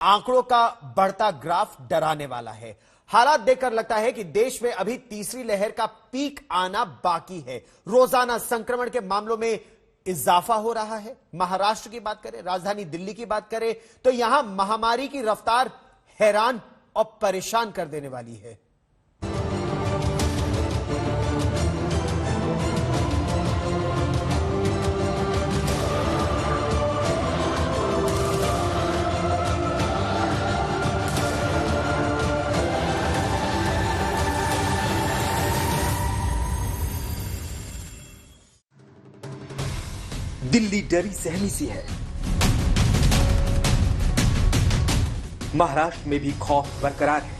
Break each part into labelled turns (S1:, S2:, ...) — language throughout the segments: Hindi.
S1: आंकड़ों का बढ़ता ग्राफ डराने वाला है। हालात देखकर लगता है कि देश में अभी तीसरी लहर का पीक आना बाकी है। रोजाना संक्रमण के मामलों में इजाफा हो रहा है। महाराष्ट्र की बात करें, राजधानी दिल्ली की बात करें तो यहां महामारी की रफ्तार हैरान और परेशान कर देने वाली है।
S2: दिल्ली डरी सहमी सी है। महाराष्ट्र में भी खौफ बरकरार है।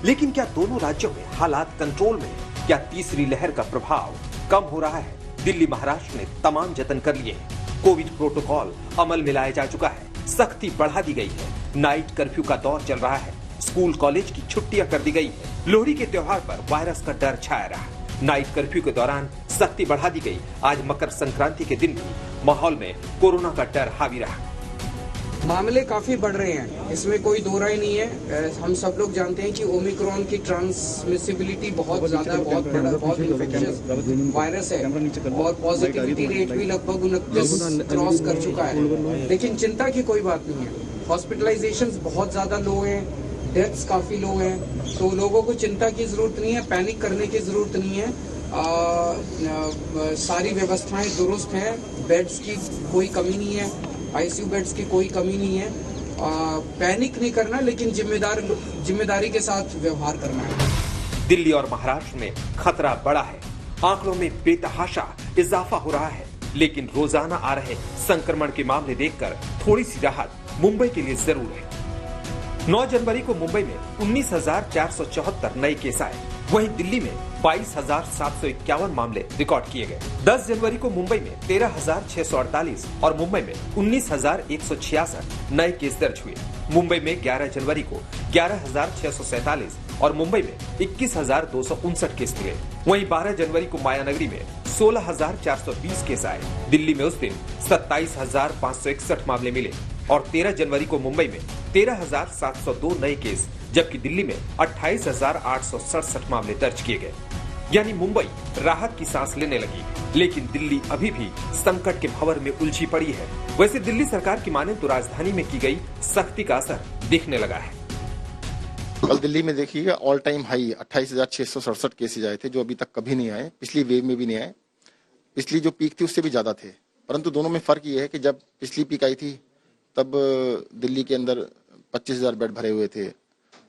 S2: लेकिन क्या दोनों राज्यों में हालात कंट्रोल में? क्या तीसरी लहर का प्रभाव कम हो रहा है? दिल्ली महाराष्ट्र ने तमाम जतन कर लिए हैं। कोविड प्रोटोकॉल अमल में लाया जा चुका है। सख्ती बढ़ा दी गई है। नाइट कर्फ्यू का दौर चल रहा है। स्कूल कॉलेज की छुट्टियां कर दी गई है। लोहड़ी के त्योहार पर वायरस का डर छाया रहा। नाइट कर्फ्यू के दौरान सख्ती बढ़ा दी गई। आज मकर संक्रांति के दिन भी माहौल में कोरोना का डर हावी रहा।
S3: मामले काफी बढ़ रहे हैं, इसमें कोई दो राय नहीं है। हम सब लोग जानते हैं कि ओमिक्रॉन की ट्रांसमिसिबिलिटी बहुत ज्यादा, बहुत इन्फेक्शियस वायरस है और पॉजिटिविटी रेट भी लगभग 29 क्रॉस कर चुका है। लेकिन चिंता की कोई बात नहीं है। हॉस्पिटलाइजेशंस बहुत ज्यादा लो हैं, डेथ्स काफी लो हैं, तो लोगों को चिंता की जरूरत नहीं है, पैनिक करने की जरूरत नहीं है। सारी व्यवस्थाएं दुरुस्त हैं, बेड्स की कोई कमी नहीं है, आईसीयू बेड्स की कोई कमी नहीं है। पैनिक नहीं करना, लेकिन जिम्मेदारी के साथ व्यवहार करना है।
S2: दिल्ली और महाराष्ट्र में खतरा बढ़ा है। आंकड़ों में बेतहाशा इजाफा हो रहा है। लेकिन रोजाना आ रहे संक्रमण के मामले देखकर थोड़ी सी राहत मुंबई के लिए जरूर है। 9 जनवरी को मुंबई में 19,474 नए केस आए। वहीं दिल्ली में 22,751 मामले रिकॉर्ड किए गए। 10 जनवरी को मुंबई में 13,648 और मुंबई में 19,166 नए केस दर्ज हुए। मुंबई में 11 जनवरी को 11,647 और मुंबई में 21,259 केस मिले। वहीं 12 जनवरी को मायानगरी में 16,420 केस आए। दिल्ली में उस दिन 27,561 मामले मिले और 13 जनवरी को मुंबई में 13,702 नए केस, जबकि दिल्ली में 28,867 मामले दर्ज किए गए। यानी मुंबई राहत की सांस लेने लगी, लेकिन दिल्ली अभी भी संकट के भंवर में उलझी पड़ी है। वैसे दिल्ली सरकार की माने तो राजधानी में की गई सख्ती का असर दिखने लगा है।
S4: कल दिल्ली में देखिएगा ऑल टाइम हाई 28,667 केसेज आए थे, जो अभी तक कभी नहीं आए। पिछली वेव में भी नहीं आए। पिछली जो पीक थी उससे भी ज्यादा थे। परंतु दोनों में फर्क ये है कि जब पिछली पीक आई थी तब दिल्ली के अंदर 25,000 बेड भरे हुए थे।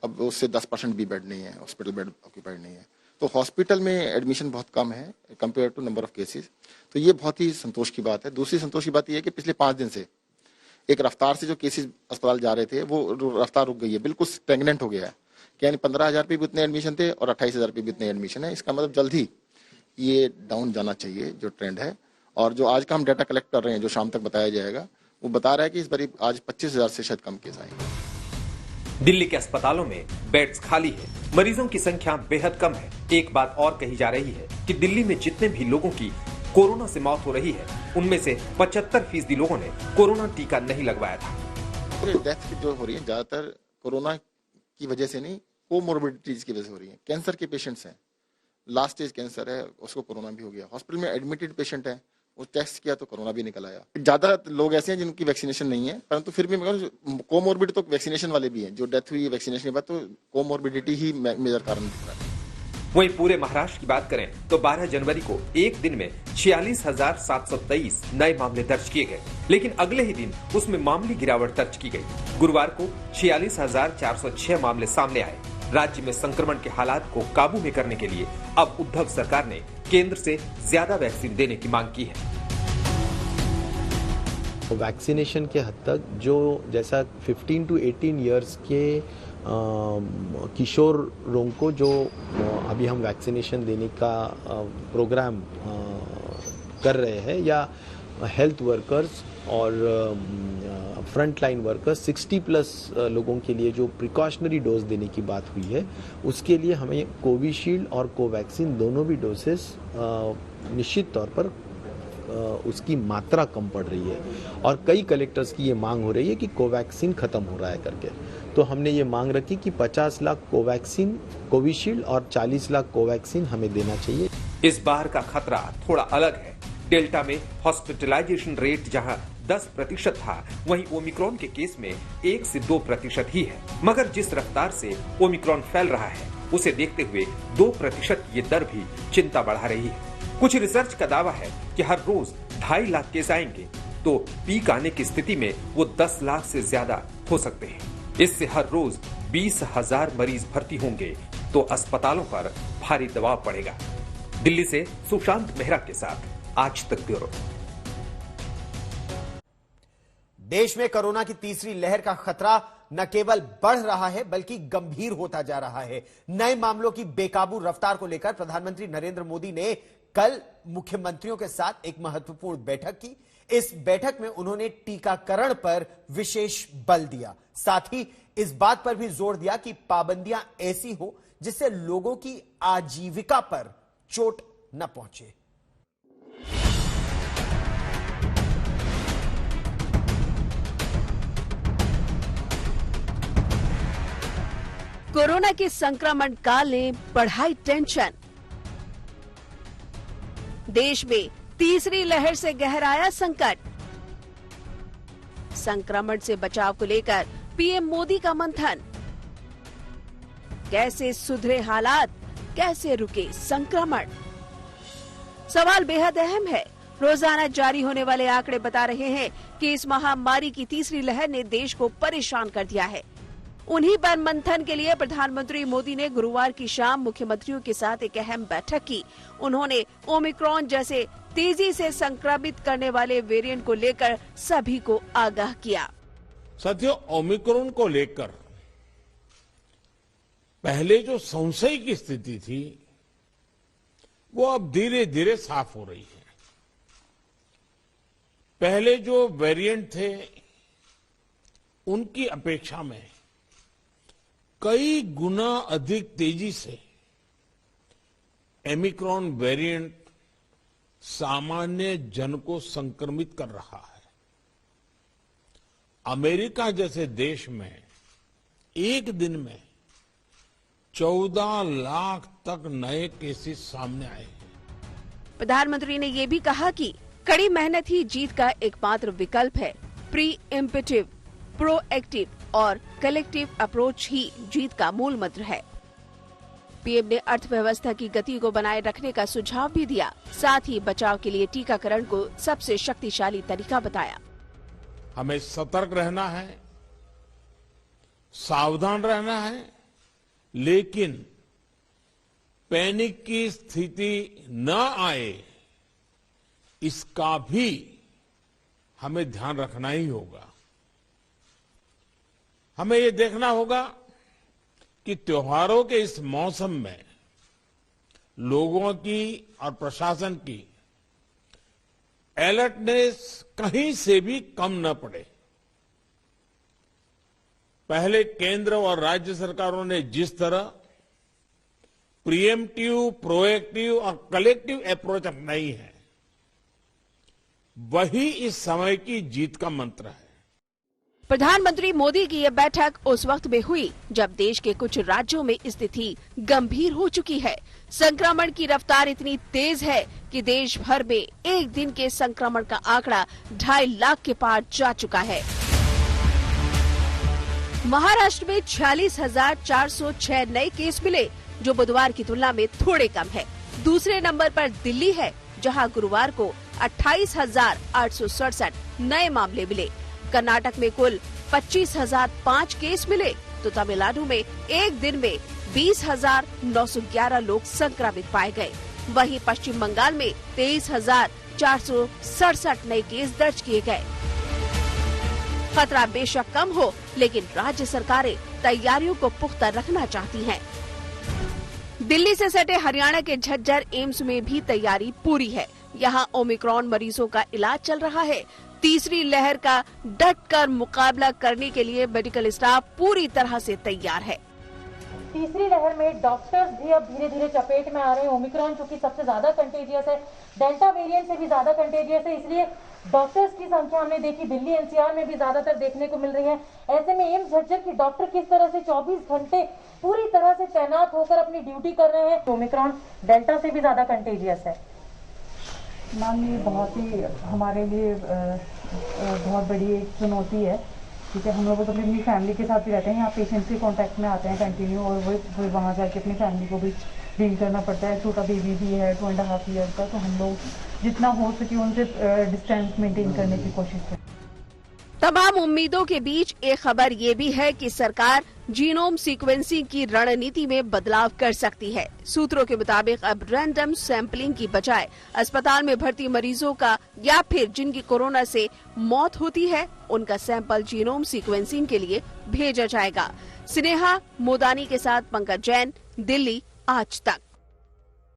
S4: अब उससे 10% भी बेड नहीं है, हॉस्पिटल बेड ऑक्यूपाइड नहीं है। तो हॉस्पिटल में एडमिशन बहुत कम है compare to number of cases. तो ये बहुत ही संतोष की बात है। दूसरी संतोष की बात ये है कि पिछले 5 दिन से एक रफ्तार से जो केसेस अस्पताल जा रहे थे वो रफ्तार रुक गई है, बिल्कुल स्टैग्नेंट हो गया है। यानी 15,000 पे भी उतने एडमिशन थे और 28,000 पे भी उतने एडमिशन है। इसका मतलब जल्द ही ये डाउन जाना चाहिए जो ट्रेंड है। और जो आज का हम डाटा कलेक्ट कर रहे हैं, जो शाम तक बताया जाएगा, वो बता रहा है कि इस बार आज 25,000 से शायद कम केस आएंगे।
S2: दिल्ली के अस्पतालों में बेड्स खाली है, मरीजों की संख्या बेहद कम है। एक बात और कही जा रही है कि दिल्ली में जितने भी लोगों की कोरोना से मौत हो रही है, उनमें से 75% लोगों ने कोरोना टीका नहीं लगवाया था।
S4: डेथ जो हो रही है ज्यादातर कोरोना की वजह से नहीं, कोमोर्बिडिटीज की वजह से हो रही है। कैंसर के पेशेंट्स हैं, लास्ट स्टेज कैंसर है, उसको कोरोना भी हो गया। हॉस्पिटल में एडमिटेड पेशेंट है, वो टेस्ट किया तो कोरोना भी निकल आया। ज्यादा लोग ऐसे हैं जिनकी वैक्सीनेशन नहीं है, परंतु फिर भी मगर कोमोर्बिड तो वैक्सीनेशन वाले भी हैं। जो डेथ हुई वैक्सीनेशन के बाद, तो कोमोर्बिडिटी ही मेजर कारण दिख रहा है।
S2: वहीं पूरे महाराष्ट्र की बात करें तो 12 जनवरी को एक दिन में 46,723 नए मामले दर्ज किए गए, लेकिन अगले ही दिन उसमें मामूली गिरावट दर्ज की गई। गुरुवार को 46,406 मामले सामने आए। राज्य में संक्रमण के हालात को काबू में करने के लिए अब उद्धव सरकार ने केंद्र से ज्यादा वैक्सीन देने की मांग की है।
S5: वैक्सीनेशन के हद तक जो जैसा 15 to 18 इयर्स के किशोरों को जो अभी हम वैक्सीनेशन देने का प्रोग्राम कर रहे हैं, या हेल्थ वर्कर्स और फ्रंट लाइन वर्कर्स 60+ लोगों के लिए जो प्रिकॉशनरी डोज देने की बात हुई है, उसके लिए हमें कोविशील्ड और कोवैक्सीन दोनों भी डोसेस निश्चित तौर पर उसकी मात्रा कम पड़ रही है और कई कलेक्टर्स की ये मांग हो रही है कि कोवैक्सीन खत्म हो रहा है करके। तो हमने ये मांग रखी कि 50 लाख कोवैक्सीन, कोविशील्ड और 40 लाख कोवैक्सीन हमें देना चाहिए।
S2: इस बार का खतरा थोड़ा अलग है। डेल्टा में हॉस्पिटलाइजेशन रेट जहां 10% था, वहीं ओमिक्रॉन के केस में 1 से 2% ही है। मगर जिस रफ्तार से ओमिक्रॉन फैल रहा है, उसे देखते हुए 2% ये दर भी चिंता बढ़ा रही है। कुछ रिसर्च का दावा है कि हर रोज 2.5 लाख केस आएंगे, तो पीक आने की स्थिति में वो 10 लाख से ज्यादा हो सकते हैं। इससे हर रोज 20,000 मरीज भर्ती होंगे, तो अस्पतालों पर भारी दबाव पड़ेगा। दिल्ली से सुशांत मेहरा के साथ आज तक ब्यूरो।
S1: देश में कोरोना की तीसरी लहर का खतरा न केवल बढ़ रहा है बल्कि गंभीर होता जा रहा है। नए मामलों की बेकाबू रफ्तार को लेकर प्रधानमंत्री नरेंद्र मोदी ने कल मुख्यमंत्रियों के साथ एक महत्वपूर्ण बैठक की। इस बैठक में उन्होंने टीकाकरण पर विशेष बल दिया, साथ ही इस बात पर भी जोर दिया कि पाबंदियां ऐसी हो जिससे लोगों की आजीविका पर चोट न पहुंचे।
S6: कोरोना के संक्रमण काल ने बढ़ाई टेंशन। देश में तीसरी लहर से गहराया संकट। संक्रमण से बचाव को लेकर पीएम मोदी का मंथन। कैसे सुधरे हालात, कैसे रुके संक्रमण? सवाल बेहद अहम है। रोजाना जारी होने वाले आंकड़े बता रहे हैं कि इस महामारी की तीसरी लहर ने देश को परेशान कर दिया है। उन्हीं पर मंथन के लिए प्रधानमंत्री मोदी ने गुरुवार की शाम मुख्यमंत्रियों के साथ एक अहम बैठक की। उन्होंने ओमिक्रॉन जैसे तेजी से संक्रमित करने वाले वेरिएंट को लेकर सभी को आगाह किया।
S7: साथियों, ओमिक्रॉन को लेकर पहले जो संशय की स्थिति थी, वो अब धीरे धीरे साफ हो रही है। पहले जो वेरिएंट थे, उनकी अपेक्षा में कई गुना अधिक तेजी से ओमिक्रॉन वेरिएंट सामान्य जन को संक्रमित कर रहा है। अमेरिका जैसे देश में एक दिन में 14 लाख तक नए केसेस सामने आए हैं।
S6: प्रधानमंत्री ने ये भी कहा कि कड़ी मेहनत ही जीत का एकमात्र विकल्प है। प्रीएम्प्टिव, प्रोएक्टिव और कलेक्टिव अप्रोच ही जीत का मूल मंत्र है। पीएम ने अर्थव्यवस्था की गति को बनाए रखने का सुझाव भी दिया। साथ ही बचाव के लिए टीकाकरण को सबसे शक्तिशाली तरीका बताया।
S7: हमें सतर्क रहना है, सावधान रहना है, लेकिन पैनिक की स्थिति न आए, इसका भी हमें ध्यान रखना ही होगा। हमें ये देखना होगा कि त्योहारों के इस मौसम में लोगों की और प्रशासन की अलर्टनेस कहीं से भी कम न पड़े। पहले केंद्र और राज्य सरकारों ने जिस तरह प्रीएम्प्टिव, प्रोएक्टिव और कलेक्टिव अप्रोच अपनाई है, वही इस समय की जीत का मंत्र है।
S6: प्रधानमंत्री मोदी की यह बैठक उस वक्त में हुई जब देश के कुछ राज्यों में स्थिति गंभीर हो चुकी है। संक्रमण की रफ्तार इतनी तेज है कि देश भर में एक दिन के संक्रमण का आंकड़ा 2.5 लाख के पार जा चुका है। महाराष्ट्र में 46,406 नए केस मिले, जो बुधवार की तुलना में थोड़े कम है। दूसरे नंबर पर दिल्ली है, जहां गुरुवार को 28,867 नए मामले मिले। कर्नाटक में कुल 25,005 केस मिले, तो तमिलनाडु में एक दिन में 20,911 लोग संक्रमित पाए गए। वहीं पश्चिम बंगाल में 23,467 नए केस दर्ज किए गए। खतरा बेशक कम हो, लेकिन राज्य सरकारें तैयारियों को पुख्ता रखना चाहती हैं। दिल्ली से सटे हरियाणा के झज्जर एम्स में भी तैयारी पूरी है। यहाँ ओमिक्रॉन मरीजों का इलाज चल रहा है। तीसरी लहर का डट कर मुकाबला करने के लिए मेडिकल स्टाफ पूरी तरह से तैयार है।
S8: तीसरी लहर में डॉक्टर्स भी अब धीरे धीरे चपेट में आ रहे हैं। ओमिक्रॉन चूंकि सबसे ज्यादा कंटेजियस है, डेल्टा वेरिएंट से भी ज्यादा कंटेजियस है, इसलिए डॉक्टर्स की संख्या हमने देखी दिल्ली एनसीआर में भी ज्यादातर देखने को मिल रही है। ऐसे में एम्स झज्जर की डॉक्टर किस तरह से 24 घंटे पूरी तरह से तैनात होकर अपनी ड्यूटी कर रहे हैं। ओमिक्रॉन डेल्टा से भी ज्यादा कंटेजियस है।
S9: मैम ये बहुत ही हमारे लिए बहुत बड़ी एक चुनौती है, ठीक है। हम लोग तो अपनी फैमिली के साथ भी रहते हैं, यहाँ पेशेंट्स के कांटेक्ट में आते हैं कंटिन्यू, और वो वहाँ जाके अपनी फैमिली को भी डील करना पड़ता है। छोटा बेबी भी है 2.5 ईयर का, तो हम लोग जितना हो सके उनसे डिस्टेंस मेंटेन करने की कोशिश करें।
S6: तमाम उम्मीदों के बीच एक खबर ये भी है कि सरकार जीनोम सीक्वेंसिंग की रणनीति में बदलाव कर सकती है। सूत्रों के मुताबिक अब रैंडम सैंपलिंग की बजाय अस्पताल में भर्ती मरीजों का या फिर जिनकी कोरोना से मौत होती है उनका सैंपल जीनोम सीक्वेंसिंग के लिए भेजा जाएगा। स्नेहा मोदानी के साथ पंकज जैन, दिल्ली आज तक।